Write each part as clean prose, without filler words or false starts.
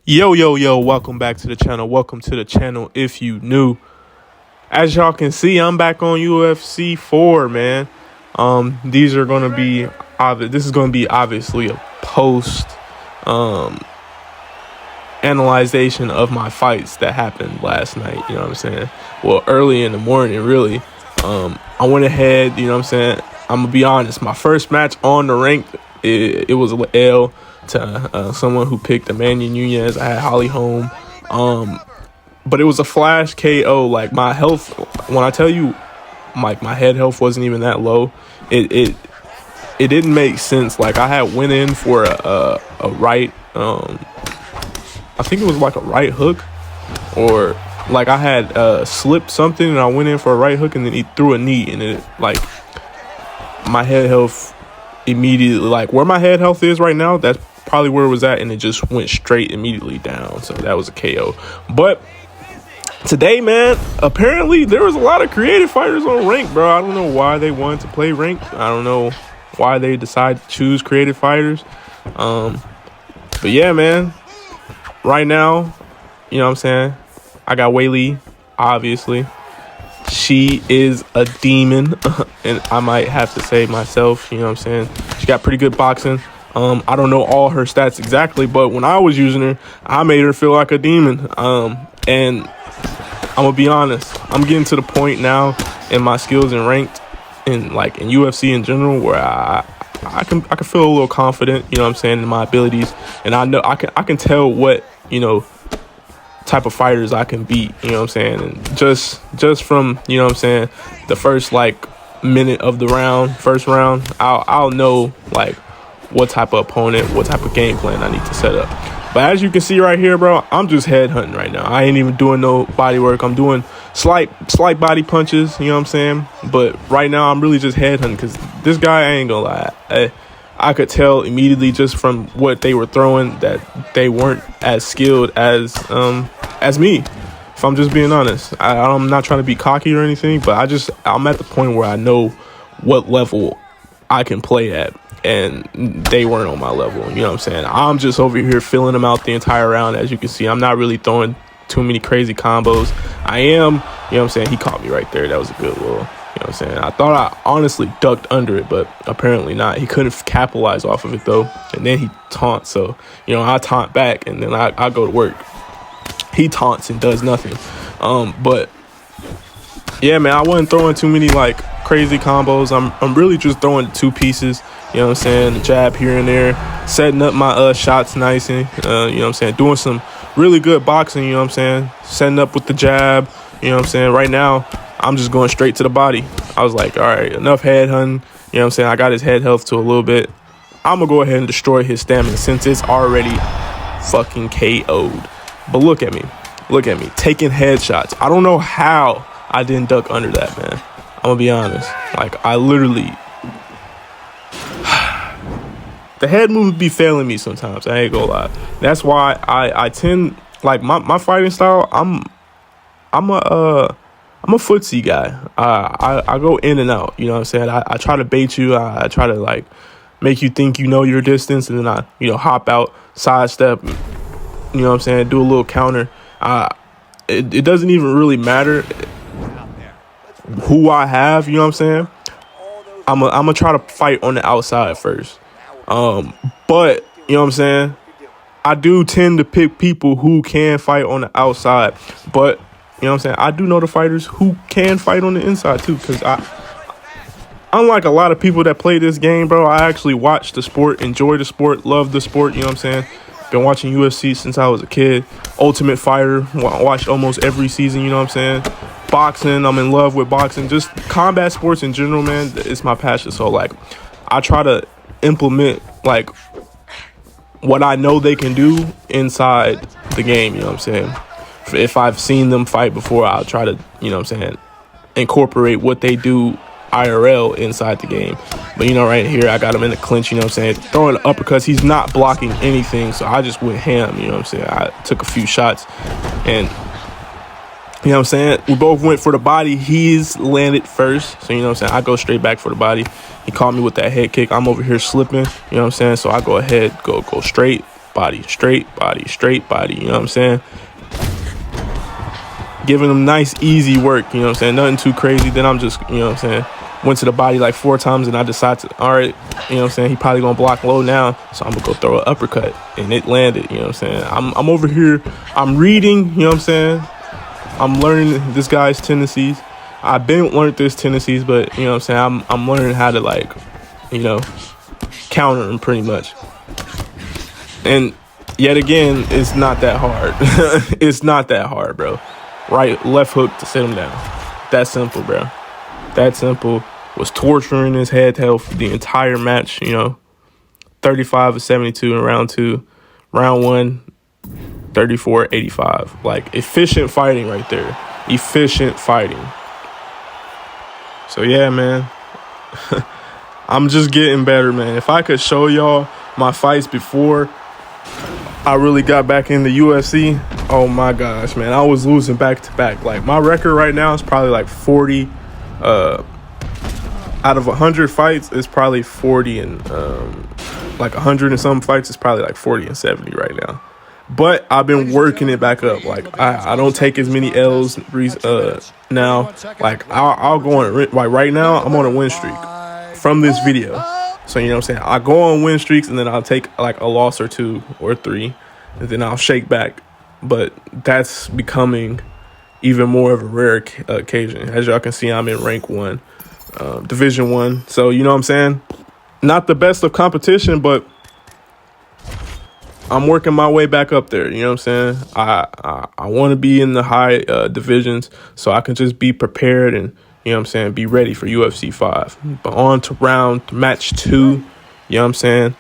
Yo, welcome back to the channel. Welcome to the channel if you new. As y'all can see, I'm back on UFC 4, man. These are going to be this is going to be obviously a post analyzation of my fights that happened last night, you know what I'm saying? Well, early in the morning, really. I went ahead, you know what I'm saying? I'm going to be honest, my first match on the rank, it was an L to someone who picked Emmanuel Nunez. I had Holly Holm. But it was a flash KO. Like, my health, when I tell you, like, my head health wasn't even that low, it didn't make sense. Like, I had went in for a right, I think it was like a right hook, or like I had slipped something and I went in for a right hook and then he threw a knee, and it, like, my head health immediately, like where my head health is right now, that's probably where it was at, and it just went straight immediately down. So that was a KO. But today, man, apparently there was a lot of creative fighters on rank, bro. I don't know why they wanted to play ranked. I don't know why they decided to choose creative fighters. But yeah, man, right now, you know what I'm saying, I got Weili, obviously. She is a demon, and I might have to say myself, you know what I'm saying, she got pretty good boxing. I don't know all her stats exactly, but when I was using her, I made her feel like a demon. And I'm gonna be honest, I'm getting to the point now in my skills and ranked, in like in UFC in general, where I can feel a little confident, you know what I'm saying, in my abilities, and I know I can tell what, you know, type of fighters I can beat, you know what I'm saying, and just from, you know what I'm saying, the first like minute of the first round, I'll know like what type of opponent, what type of game plan I need to set up. But as you can see right here, bro, I'm just headhunting right now. I ain't even doing no body work. I'm doing slight body punches, you know what I'm saying? But right now I'm really just headhunting, because this guy, I ain't gonna lie, I could tell immediately just from what they were throwing that they weren't as skilled as me, if I'm just being honest. I'm not trying to be cocky or anything, but I'm at the point where I know what level I can play at, and they weren't on my level, you know what I'm saying? I'm just over here filling them out the entire round. As you can see, I'm not really throwing too many crazy combos. I am, you know what I'm saying, he caught me right there. That was a good little, you know what I'm saying, I thought I honestly ducked under it, but apparently not. He couldn't capitalize off of it though, and then he taunts, so, you know, I taunt back, and then I go to work. He taunts and does nothing. But yeah, man, I wasn't throwing too many like crazy combos. I'm really just throwing two pieces, you know what I'm saying, the jab here and there, setting up my shots nice, and you know what I'm saying, doing some really good boxing, you know what I'm saying, setting up with the jab, you know what I'm saying. Right now I'm just going straight to the body. I was like, all right, enough head hunting, you know what I'm saying. I got his head health to a little bit. I'm gonna go ahead and destroy his stamina since it's already fucking KO'd. But look at me, taking headshots. I don't know how I didn't duck under that, man. I'm gonna be honest. Like, I literally, the head moves be failing me sometimes. I ain't gonna lie. That's why I tend, like, my fighting style, I'm a footsie guy. I go in and out, you know what I'm saying. I try to bait you. I try to like make you think you know your distance, and then I, you know, hop out, sidestep, you know what I'm saying, do a little counter. It doesn't even really matter who I have, you know what I'm saying. I'm gonna try to fight on the outside first. But, you know what I'm saying, I do tend to pick people who can fight on the outside. But, you know what I'm saying, I do know the fighters who can fight on the inside too, because unlike a lot of people that play this game, bro, I actually watch the sport, enjoy the sport, love the sport, you know what I'm saying. Been watching UFC since I was a kid. Ultimate Fighter, watched almost every season, you know what I'm saying. Boxing, I'm in love with boxing. Just combat sports in general, man, it's my passion. So, like, I try to implement, like, what I know they can do inside the game, you know what I'm saying. If I've seen them fight before, I'll try to, you know what I'm saying, incorporate what they do IRL inside the game. But, you know, right here, I got him in the clinch, you know what I'm saying, throwing uppercuts. He's not blocking anything, so I just went ham, you know what I'm saying. I took a few shots, and You know what I'm saying? We both went for the body. He's landed first. So, you know what I'm saying? I go straight back for the body. He caught me with that head kick. I'm over here slipping. You know what I'm saying? So I go ahead, go straight body, straight body, straight body. You know what I'm saying? Giving him nice, easy work. You know what I'm saying? Nothing too crazy. Then I'm just, you know what I'm saying? Went to the body like 4 times and I decided to, all right, you know what I'm saying? He probably going to block low now. So I'm going to go throw an uppercut. And it landed, you know what I'm saying? I'm over here. I'm reading, you know what I'm saying? I'm learning this guy's tendencies. I've been learned his tendencies, but, you know what I'm saying? I'm learning how to, like, you know, counter him pretty much. And yet again, it's not that hard. It's not that hard, bro. Right, left hook to sit him down. That simple, bro. That simple. Was torturing his head health the entire match, you know. 35 of 72 in round 2. Round 1, 34-85. Like, efficient fighting right there. Efficient fighting. So, yeah, man. I'm just getting better, man. If I could show y'all my fights before I really got back into UFC, oh my gosh, man. I was losing back to back. Like, my record right now is probably like 40. Out of 100 fights, it's probably 40 and like 100 and some fights, it's probably like 40 and 70 right now. But I've been working it back up. Like, I don't take as many L's now. Like, I'll go on like right now. I'm on a win streak from this video. So, you know what I'm saying? I go on win streaks and then I'll take like a loss or 2 or 3 and then I'll shake back. But that's becoming even more of a rare occasion. As y'all can see, I'm in rank 1, division 1. So, you know what I'm saying? Not the best of competition, but I'm working my way back up there. You know what I'm saying? I want to be in the high divisions so I can just be prepared and, you know what I'm saying, be ready for UFC 5. But on to match 2. You know what I'm saying?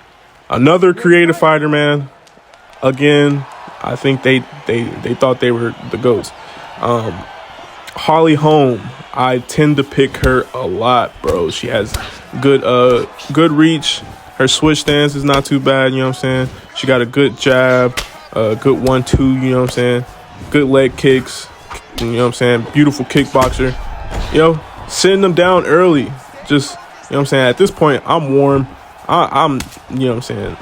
Another creative fighter, man. Again, I think they thought they were the GOATs. Holly Holm, I tend to pick her a lot, bro. She has good reach. Her switch stance is not too bad, you know what I'm saying? She got a good jab, good 1-2, you know what I'm saying? Good leg kicks, you know what I'm saying? Beautiful kickboxer. Yo, sitting them down early. Just, you know what I'm saying? At this point, I'm warm. I'm, you know what I'm saying?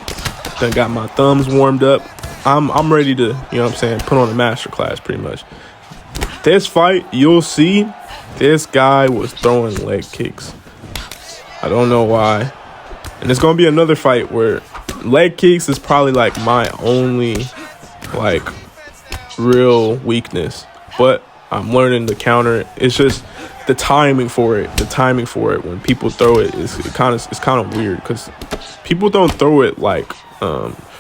Done got my thumbs warmed up. I'm ready to, you know what I'm saying, put on a master class pretty much. This fight, you'll see, this guy was throwing leg kicks. I don't know why. And it's going to be another fight where leg kicks is probably like my only like real weakness. But I'm learning to counter it. It's just the timing for it. The timing for it when people throw it is kind of weird because people don't throw it like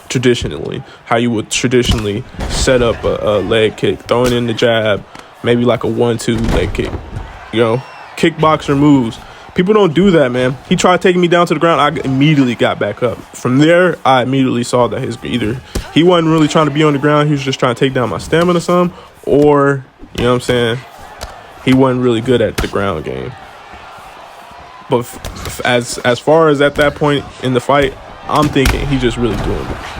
traditionally, how you would traditionally set up a leg kick, throwing in the jab, maybe like a 1-2 leg kick. You know, kickboxer moves. People don't do that, man. He tried taking me down to the ground. I immediately got back up. From there, I immediately saw that either he wasn't really trying to be on the ground, he was just trying to take down my stamina some, or, you know what I'm saying, he wasn't really good at the ground game. But as far as at that point in the fight, I'm thinking he just really doing,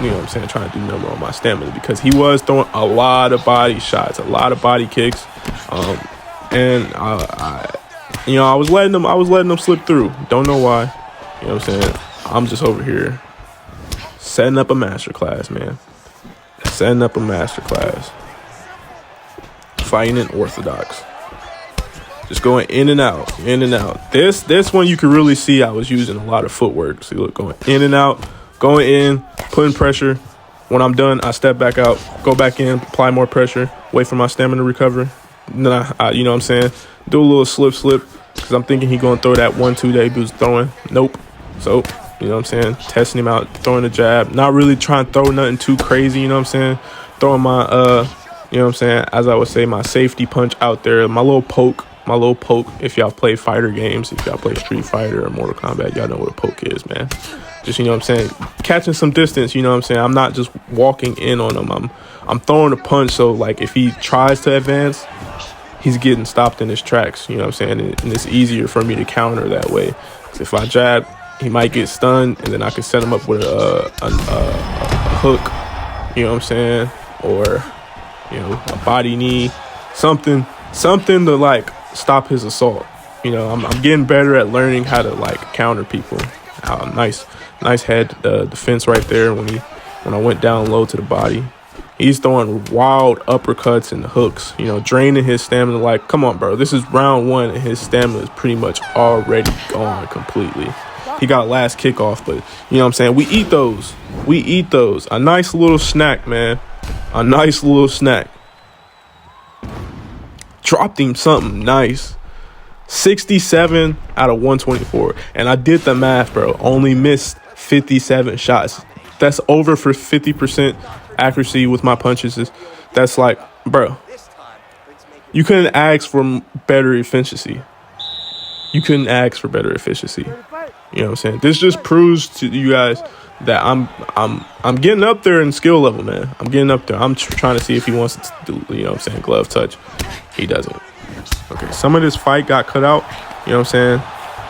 you know what I'm saying, trying to do number on my stamina because he was throwing a lot of body shots, a lot of body kicks, and you know, I was letting them slip through. Don't know why. You know what I'm saying? I'm just over here setting up a master class, man. Setting up a master class. Fighting in orthodox. Just going in and out, in and out. This one you can really see I was using a lot of footwork. See, look, going in and out, going in, putting pressure. When I'm done, I step back out, go back in, apply more pressure, wait for my stamina to recover. And then I you know what I'm saying, do a little slip because I'm thinking he gonna throw that 1-2 that he was throwing. Nope. So, you know what I'm saying, testing him out, throwing a jab, not really trying to throw nothing too crazy, you know what I'm saying, throwing my you know what I'm saying, as I would say, my safety punch out there, my little poke. If y'all play fighter games, if y'all play Street Fighter or Mortal Kombat, y'all know what a poke is, man. Just, you know what I'm saying, catching some distance, you know what I'm saying. I'm not just walking in on him. I'm throwing a punch, so like if he tries to advance, he's getting stopped in his tracks, you know what I'm saying, and it's easier for me to counter that way. 'Cause if I jab, he might get stunned, and then I can set him up with a hook, you know what I'm saying, or, you know, a body knee, something something to like stop his assault. You know, I'm getting better at learning how to like counter people. Nice head defense right there when I went down low to the body. He's throwing wild uppercuts and hooks, you know, draining his stamina. Like, come on, bro. This is round one, and his stamina is pretty much already gone completely. He got last kickoff, but you know what I'm saying? We eat those. A nice little snack, man. A nice little snack. Dropped him something nice. 67 out of 124. And I did the math, bro. Only missed 57 shots. That's over for 50% accuracy with my punches. That's like, bro, you couldn't ask for better efficiency. You know what I'm saying? This just proves to you guys that I'm getting up there in skill level, man. I'm getting up there. I'm trying to see if he wants to do, you know what I'm saying, glove touch. He doesn't. Okay, some of this fight got cut out, you know what I'm saying?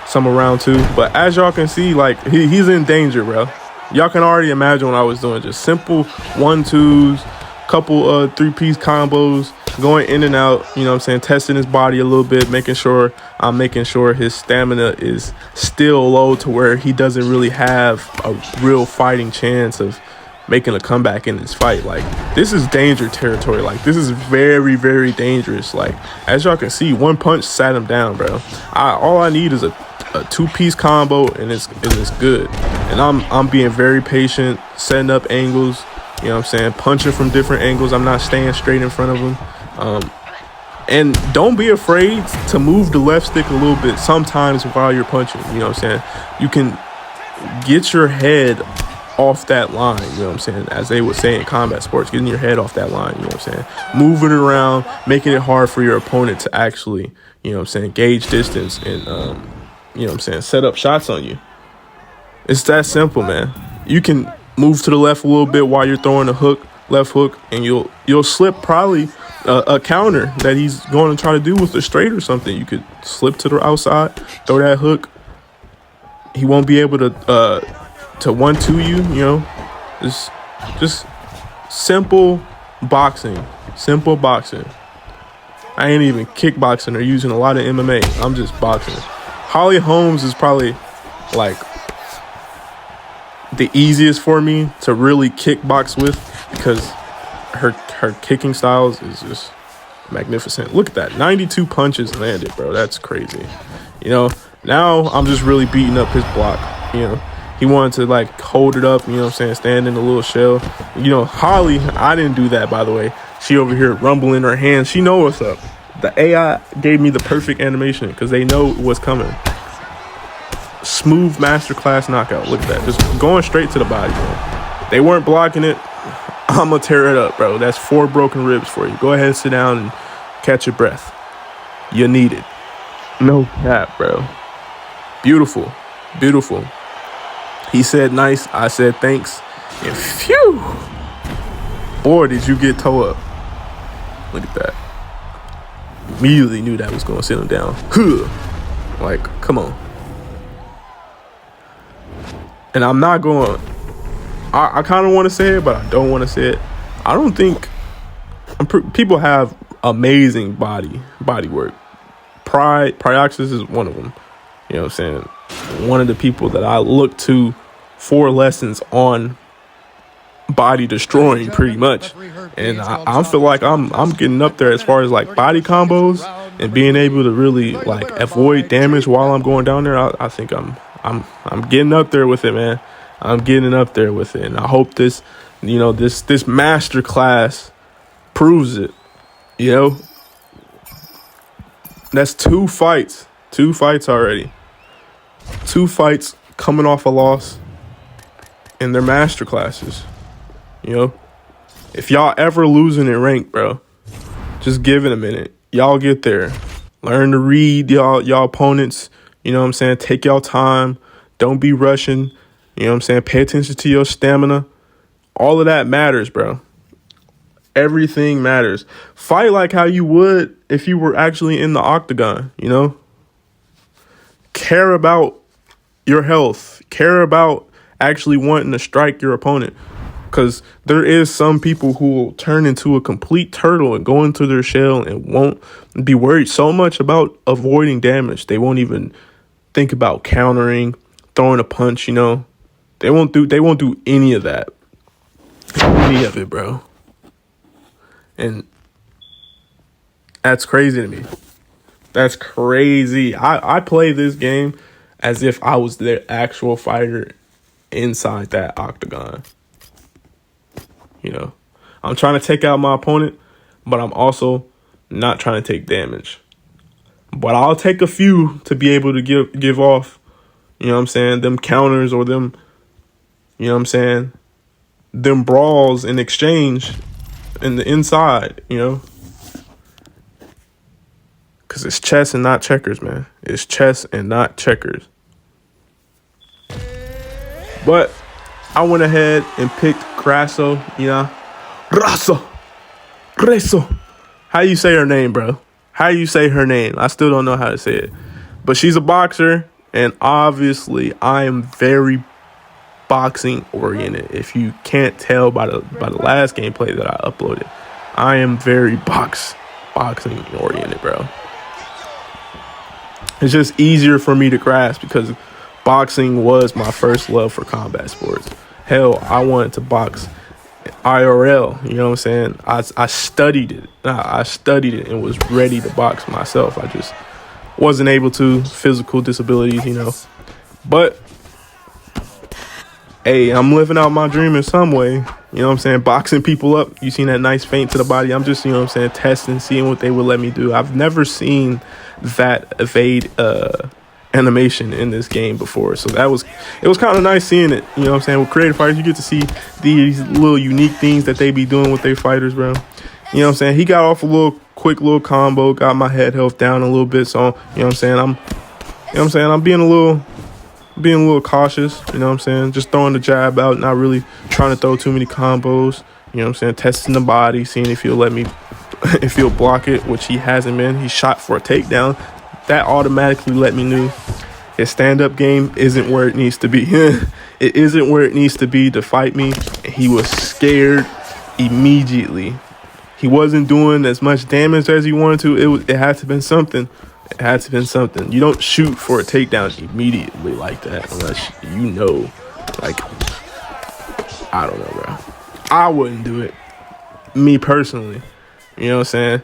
Some around two. But as y'all can see, like, he's in danger, bro. Y'all can already imagine what I was doing. Just simple 1-2s, couple 3-piece combos, going in and out, you know what I'm saying, testing his body a little bit, making sure his stamina is still low to where he doesn't really have a real fighting chance of making a comeback in this fight. Like, this is danger territory. Like, this is very, very dangerous. Like, as y'all can see, one punch sat him down, bro. All I need is a 2-piece combo, and it's good. And I'm being very patient, setting up angles, you know what I'm saying, punching from different angles. I'm not staying straight in front of him. And don't be afraid to move the left stick a little bit sometimes while you're punching, you know what I'm saying. You can get your head off that line, you know what I'm saying, as they would say in combat sports, getting your head off that line, you know what I'm saying, moving it around, making it hard for your opponent to actually, you know what I'm saying, gauge distance and, you know what I'm saying, set up shots on you. It's that simple, man. You can move to the left a little bit while you're throwing a left hook, and you'll slip probably a counter that he's going to try to do with a straight or something. You could slip to the outside, throw that hook. He won't be able to 1-2 you, you know. It's just simple boxing. I ain't even kickboxing or using a lot of MMA. I'm just boxing. Holly Holmes is probably like the easiest for me to really kickbox with, because her kicking styles is just magnificent. Look at that, 92 punches landed, bro. That's crazy. You know, now I'm just really beating up his block. You know, he wanted to like hold it up, you know what I'm saying, stand in a little shell. You know, Holly, I didn't do that, by the way. She over here rumbling her hands. She know what's up. The AI gave me the perfect animation because they know what's coming. Smooth masterclass knockout. Look at that. Just going straight to the body, man. They weren't blocking it. I'm going to tear it up, bro. That's 4 broken ribs for you. Go ahead and sit down and catch your breath. You need it. No cap, bro. Beautiful. He said nice. I said thanks. And phew. Boy, did you get toe up. Look at that. Immediately knew that was going to sit him down. Like, come on. And I'm not going. I kind of want to say it, but I don't want to say it. I don't think people have amazing body work. Prioxis is one of them. You know what I'm saying? One of the people that I look to for lessons on body destroying, pretty much. And I feel like I'm getting up there as far as like body combos and being able to really like avoid damage while I'm going down there. I think I'm getting up there with it, man. I'm getting up there with it, and I hope this, you know, this master class proves it. You know, that's 2 fights already. 2 fights coming off a loss, and they're master classes. You know, if y'all ever losing in rank, bro, just give it a minute. Y'all get there. Learn to read y'all opponents. You know what I'm saying? Take y'all time. Don't be rushing. You know what I'm saying? Pay attention to your stamina. All of that matters, bro. Everything matters. Fight like how you would if you were actually in the octagon, you know? Care about your health. Care about actually wanting to strike your opponent. Because there is some people who will turn into a complete turtle and go into their shell and won't be worried so much about avoiding damage. They won't even think about countering, throwing a punch, you know. They won't do any of that. Any of it, bro. And that's crazy to me. That's crazy. I play this game as if I was the actual fighter inside that octagon. You know, I'm trying to take out my opponent, but I'm also not trying to take damage. But I'll take a few to be able to give off, you know what I'm saying, them counters or them, you know what I'm saying, them brawls in exchange in the inside, you know. Because it's chess and not checkers, man. It's chess and not checkers. But I went ahead and picked Grasso, you know. Grasso. How you say her name, bro? How you say her name? I still don't know how to say it. But she's a boxer, and obviously I am very boxing oriented. If you can't tell by the last gameplay that I uploaded, I am very boxing oriented, bro. It's just easier for me to grasp because boxing was my first love for combat sports. Hell, I wanted to box IRL, you know what I'm saying? I studied it. I studied it and was ready to box myself. I just wasn't able to, physical disabilities, you know. But, hey, I'm living out my dream in some way. You know what I'm saying? Boxing people up. You seen that nice feint to the body. I'm just, you know what I'm saying, testing, seeing what they would let me do. I've never seen that evade animation in this game before, so it was kind of nice seeing it. You know what I'm saying? With creative fighters, you get to see these little unique things that they be doing with their fighters, bro. You know what I'm saying? He got off a quick little combo, got my head health down a little bit, so you know what I'm saying, I'm being a little cautious, you know what I'm saying? Just throwing the jab out, not really trying to throw too many combos, you know what I'm saying? Testing the body, seeing if he'll let me if he'll block it, which he hasn't been. He shot for a takedown. That automatically let me know his stand-up game isn't where it needs to be. It isn't where it needs to be to fight me. He was scared immediately. He wasn't doing as much damage as he wanted to. It had to have been something. It had to have been something. You don't shoot for a takedown immediately like that unless you know. Like, I don't know, bro. I wouldn't do it. Me personally. You know what I'm saying?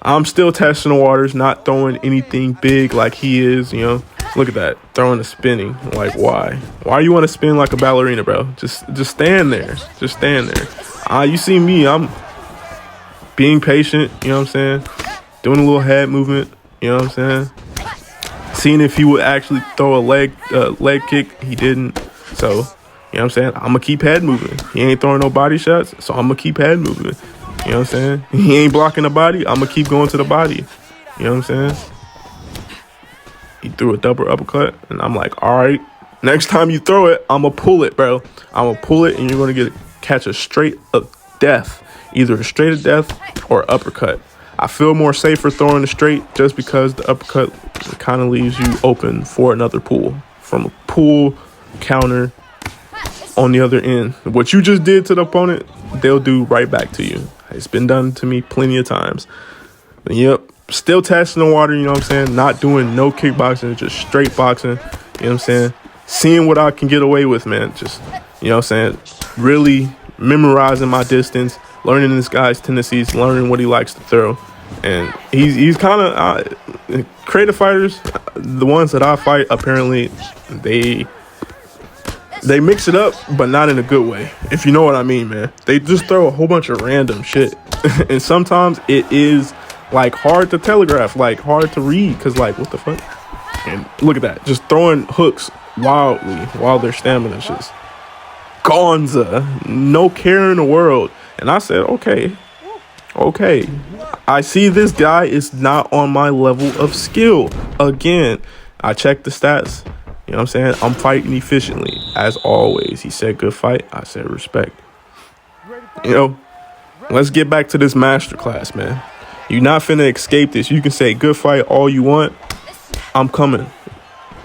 I'm still testing the waters, not throwing anything big like he is, you know. Look at that, throwing a spinning. Like, why? Why you want to spin like a ballerina, bro? Just stand there. Just stand there. You see me, I'm being patient, you know what I'm saying? Doing a little head movement, you know what I'm saying? Seeing if he would actually throw a leg kick. He didn't. So, you know what I'm saying? I'm going to keep head moving. He ain't throwing no body shots, so I'm going to keep head moving. You know what I'm saying? He ain't blocking the body. I'm going to keep going to the body. You know what I'm saying? He threw a double uppercut, and I'm like, all right, next time you throw it, I'm going to pull it, bro. I'm going to pull it, and you're going to catch a straight of death, either a straight of death or uppercut. I feel more safer throwing the straight just because the uppercut kind of leaves you open for another pull, from a pull counter on the other end. What you just did to the opponent, they'll do right back to you. It's been done to me plenty of times. But yep, still testing the water, you know what I'm saying? Not doing no kickboxing, just straight boxing, you know what I'm saying? Seeing what I can get away with, man. Just, you know what I'm saying? Really memorizing my distance, learning this guy's tendencies, learning what he likes to throw. And he's kind of creative fighters, the ones that I fight, apparently they mix it up, but not in a good way, if you know what I mean, man. They just throw a whole bunch of random shit. And sometimes it is, like, hard to telegraph, like, hard to read, because, like, what the fuck? And look at that. Just throwing hooks wildly while their stamina's just gonza. No care in the world. And I said, okay. I see this guy is not on my level of skill. Again, I checked the stats. You know what I'm saying? I'm fighting efficiently, as always. He said good fight. I said respect. You know, let's get back to this masterclass, man. You're not finna escape this. You can say good fight all you want. I'm coming.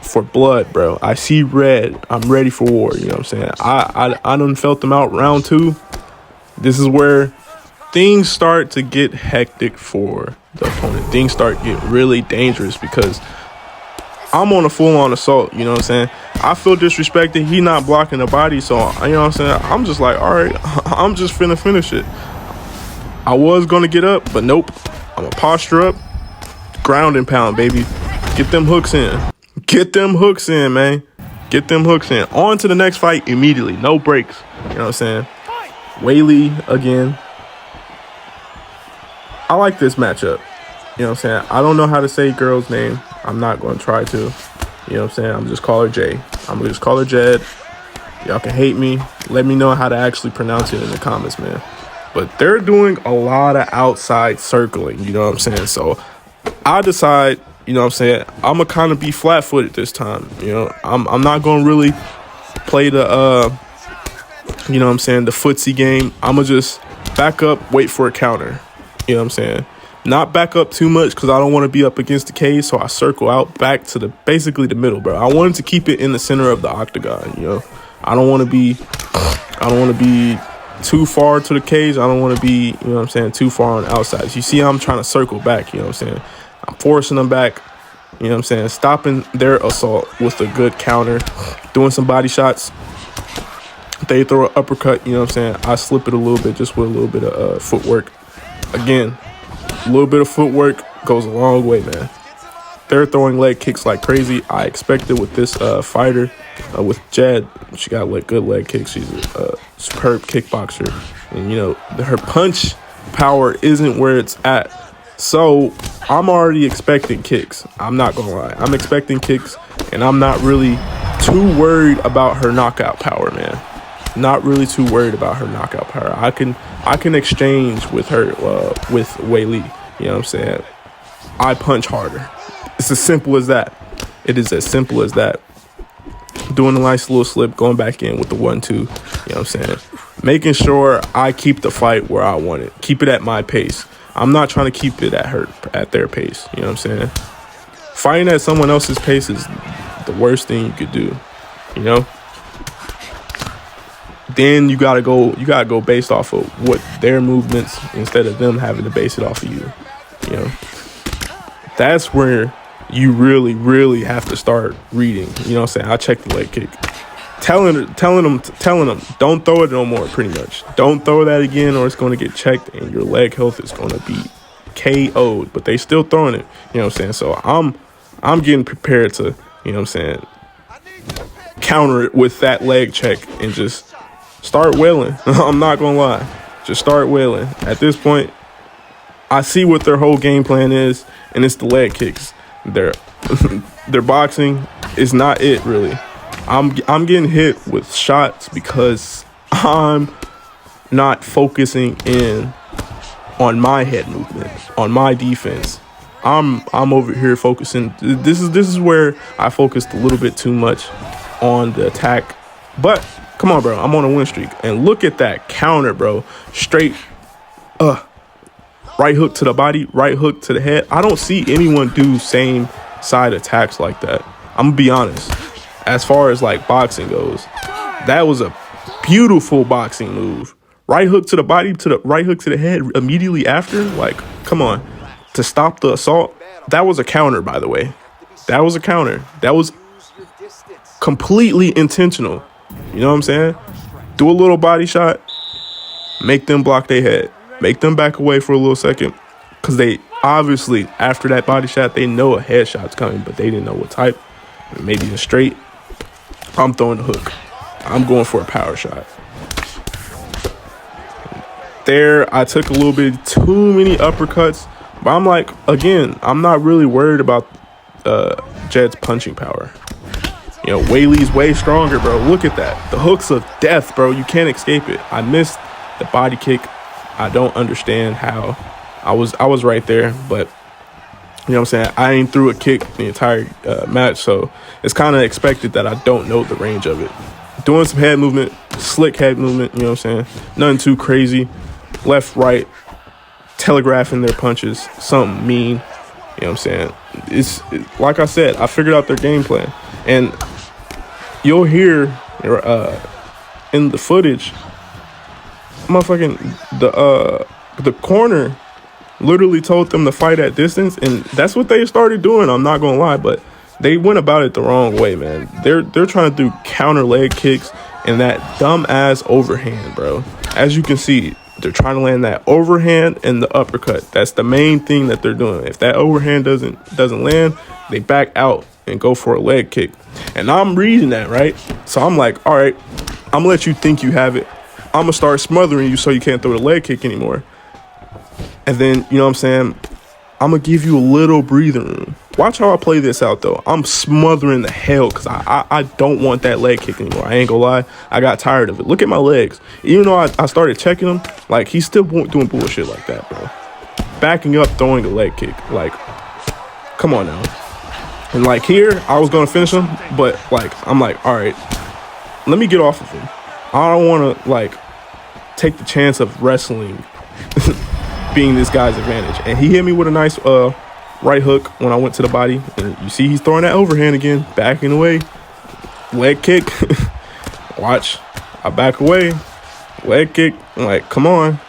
for blood, bro. I see red. I'm ready for war. You know what I'm saying? I done felt them out round 2. This is where things start to get hectic for the opponent. Things start to get really dangerous because I'm on a full-on assault. You know what I'm saying? I feel disrespected. He not blocking the body. So, you know what I'm saying? I'm just like, all right, I'm just finna finish it. I was going to get up, but nope. I'm going to posture up. Ground and pound, baby. Get them hooks in. Get them hooks in, man. Get them hooks in. On to the next fight immediately. No breaks. You know what I'm saying? Whaley again. I like this matchup. You know what I'm saying? I don't know how to say girl's name. I'm not going to try to. You know what I'm saying? I'm just call her Jay. I'm going to just call her Jed. Y'all can hate me. Let me know how to actually pronounce it in the comments, man. But they're doing a lot of outside circling. You know what I'm saying? So I decide, you know what I'm saying, I'm going to kind of be flat-footed this time. You know, I'm not going to really play the, you know what I'm saying, the footsie game. I'm going to just back up, wait for a counter. You know what I'm saying? Not back up too much because I don't want to be up against the cage, so I circle out back to basically the middle, bro. I wanted to keep it in the center of the octagon, you know. I don't want to be too far to the cage. I don't want to be, you know what I'm saying, too far on the outside. You see, I'm trying to circle back, you know what I'm saying. I'm forcing them back, you know what I'm saying, stopping their assault with a good counter, doing some body shots. They throw an uppercut, you know what I'm saying. I slip it a little bit just with a little bit of footwork. Again, a little bit of footwork goes a long way, man. They're throwing leg kicks like crazy. I expected with this fighter, with Jed, she got good leg kicks. She's a superb kickboxer. And, you know, her punch power isn't where it's at. So I'm already expecting kicks. I'm not going to lie. I'm expecting kicks, and I'm not really too worried about her knockout power, man. Not really too worried about her knockout power. I can exchange with her, with Whaley. You know what I'm saying? I punch harder. It's as simple as that. It is as simple as that. Doing a nice little slip, going back in with the 1-2. You know what I'm saying? Making sure I keep the fight where I want it. Keep it at my pace. I'm not trying to keep it at their pace. You know what I'm saying? Fighting at someone else's pace is the worst thing you could do. You know? Then you gotta go based off of what their movements instead of them having to base it off of you. You know, that's where you really, really have to start reading. You know what I'm saying? I check the leg kick, telling them, don't throw it no more. Pretty much, don't throw that again, or it's going to get checked, and your leg health is going to be KO'd. But they still throwing it. You know what I'm saying? So I'm getting prepared to, you know what I'm saying, counter it with that leg check and just start wailing. I'm not going to lie. Just start wailing. At this point, I see what their whole game plan is, and it's the leg kicks. Their boxing is not it, really. I'm getting hit with shots because I'm not focusing in on my head movement, on my defense. I'm over here focusing. This is where I focused a little bit too much on the attack. But come on, bro. I'm on a win streak. And look at that counter, bro. Straight, right hook to the body, right hook to the head. I don't see anyone do same side attacks like that. I'm going to be honest. As far as, like, boxing goes, that was a beautiful boxing move. Right hook to the body, to the right hook to the head immediately after. Like, come on. To stop the assault. That was a counter, by the way. That was a counter. That was completely intentional. You know what I'm saying? Do a little body shot. Make them block their head. Make them back away for a little second. Because they obviously, after that body shot, they know a headshot's coming, but they didn't know what type. Maybe a straight. I'm throwing the hook. I'm going for a power shot. There, I took a little bit too many uppercuts. But I'm like, again, I'm not really worried about Jed's punching power. You know, Whaley's way stronger, bro. Look at that. The hooks of death, bro. You can't escape it. I missed the body kick. I don't understand how. I was right there, but you know what I'm saying? I ain't threw a kick the entire match, so it's kind of expected that I don't know the range of it. Doing some head movement, slick head movement, you know what I'm saying? Nothing too crazy. Left, right, telegraphing their punches, something mean. You know what I'm saying? It's like I said, I figured out their game plan. And you'll hear in the footage, motherfucking the corner literally told them to fight at distance, and that's what they started doing. I'm not gonna lie, but they went about it the wrong way, man. They're trying to do counter leg kicks and that dumb ass overhand, bro. As you can see, they're trying to land that overhand and the uppercut. That's the main thing that they're doing. If that overhand doesn't land, they back out and go for a leg kick. And I'm reading that, right? So I'm like, all right, I'm gonna let you think you have it. I'm gonna start smothering you so you can't throw the leg kick anymore. And then, you know what I'm saying, I'm gonna give you a little breathing room. Watch how I play this out, though. I'm smothering the hell because I don't want that leg kick anymore. I ain't gonna lie. I got tired of it. Look at my legs. Even though I started checking them, like, he's still doing bullshit like that, bro. Backing up, throwing a leg kick. Like, come on now. And, like, here, I was gonna finish him, but, like, I'm like, all right, let me get off of him. I don't want to, like, take the chance of wrestling being this guy's advantage. And he hit me with a nice right hook when I went to the body. And you see he's throwing that overhand again, backing away. Leg kick. Watch. I back away. Leg kick. I'm like, come on.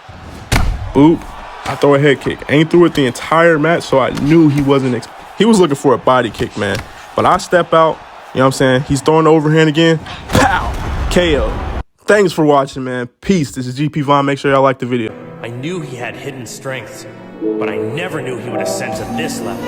Boop. I throw a head kick. Ain't threw it the entire match, so I knew he wasn't he was looking for a body kick, man. But I step out. You know what I'm saying? He's throwing the overhand again. Pow! KO. Thanks for watching, man. Peace. This is GP Vaughn. Make sure y'all like the video. I knew he had hidden strengths, but I never knew he would ascend to this level.